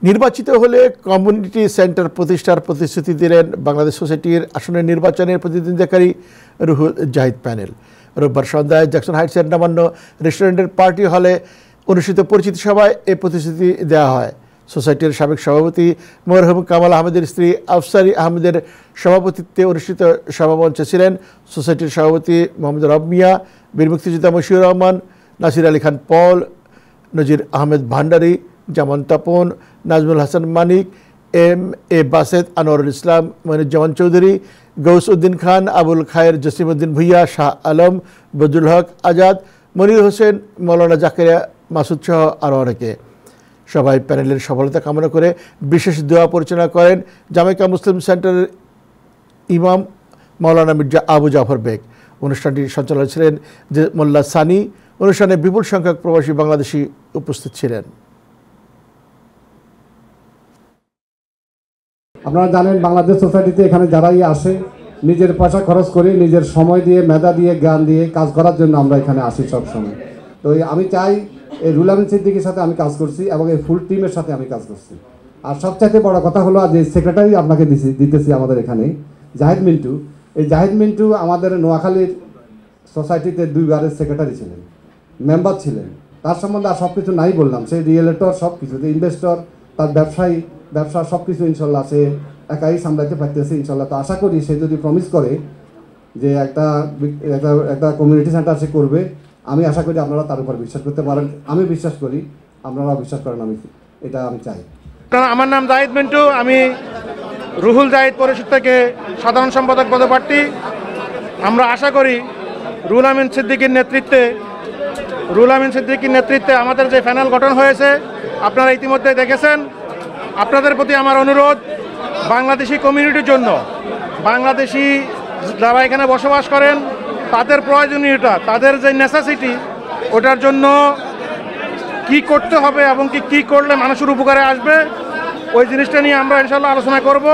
নির্বাচিত হলে community centre প্রতিষ্ঠার প্রতিশ্রুতি দিলেন বাংলাদেশ সোসাইটির আসনের নির্বাচনের প্রতিদ্বন্দ্বিতাকারী রুহুল জাহিদ প্যানেল। রোববার সন্ধ্যায় জ্যাকসন হাইটসের নবান্ন রেস্টুরেন্টের পার্টি হলে অনুষ্ঠিত পরিচিতি সভায় এই প্রতিশ্রুতি দেওয়া হয়। সোসাইটির সাবেক সভাপতি মরহুম কামাল আহমেদের স্ত্রী আফসারি আহমেদের সভাপতিত্বে অনুষ্ঠিত সভামঞ্চে ছিলেন সোসাইটির সভাপতি মোহাম্মদ রব মিয়া, বীর মুক্তিযোদ্ধা মশিউর রহমান, নাসির আলী খান পল, নজির আহমেদ ভান্ডারী, জামান তপন, নাজমুল হাসান মানিক, এম এ বাসেদ, আনোয়ারুল ইসলাম, মনিরুজ্জামান চৌধুরী, গৌস উদ্দিন খান, আবুল খায়ের, জসিমউদ্দিন ভুইয়া, শাহ আলম, বজলুল হক আজাদ, মনির হোসেন, মৌলানা জাকেরিয়া মাসুদ সহ আরও অনেকে। সবাই প্যানেলের সফলতা কামনা করে বিশেষ দোয়া পরিচালনা করেন জামাইকা মুসলিম সেন্টারের ইমাম মাওলানা মির্জা আবু জাফর বেগ। অনুষ্ঠানটি সঞ্চালনা ছিলেন যে মোল্লা সানি। অনুষ্ঠানে বিপুল সংখ্যক প্রবাসী বাংলাদেশি উপস্থিত ছিলেন। আপনারা জানেন বাংলাদেশ সোসাইটিতে এখানে যারাই আসে নিজের পয়সা খরচ করে, নিজের সময় দিয়ে, মেধা দিয়ে, জ্ঞান দিয়ে কাজ করার জন্য আমরা এখানে আসি সব সময়। তো আমি চাই এই রুহুল আমিন সিদ্দিকীর সাথে আমি কাজ করছি এবং এই ফুল টিমের সাথে আমি কাজ করছি। আর সবচাইতে বড় কথা হলো যে সেক্রেটারি আপনাকে দিতেছি আমাদের এখানে জাহিদ মিন্টু। এই জাহিদ মিন্টু আমাদের নোয়াখালীর সোসাইটিতে 2 বারের সেক্রেটারি ছিলেন, মেম্বার ছিলেন। তার সম্বন্ধে আর সব কিছু নাই বললাম, সে রিয়েলেটর, সব কিছু, ইনভেস্টর, তার ব্যবসা সব কিছু ইনশাল্লাহ সে একাই সামলাতে পারতেছে ইনশাল্লাহ। তো আশা করি সে যদি প্রমিস করে যে একটা কমিউনিটি সেন্টার সে করবে, আমি আশা করি আপনারা তার উপর বিশ্বাস করতে পারেন। আমি বিশ্বাস করি, আপনারাও বিশ্বাস করেন, এটা আমি চাই। আমার নাম জাহিদ মিন্টু, আমি রুহুল জাহিদ পরিষদ থেকে সাধারণ সম্পাদক পদপ্রার্থী। আমরা আশা করি রুহুল আমিন সিদ্দিকীর নেতৃত্বে আমাদের যে প্যানেল গঠন হয়েছে আপনারা ইতিমধ্যে দেখেছেন। আপনাদের প্রতি আমার অনুরোধ, বাংলাদেশি কমিউনিটির জন্য, বাংলাদেশি যারা এখানে বসবাস করেন তাদের প্রয়োজনীয়তা, তাদের যে নেসেসিটি, ওটার জন্য কি করতে হবে এবং কি করলে মানুষের উপকারে আসবে, ওই জিনিসটা নিয়ে আমরা ইনশাল্লাহ আলোচনা করব।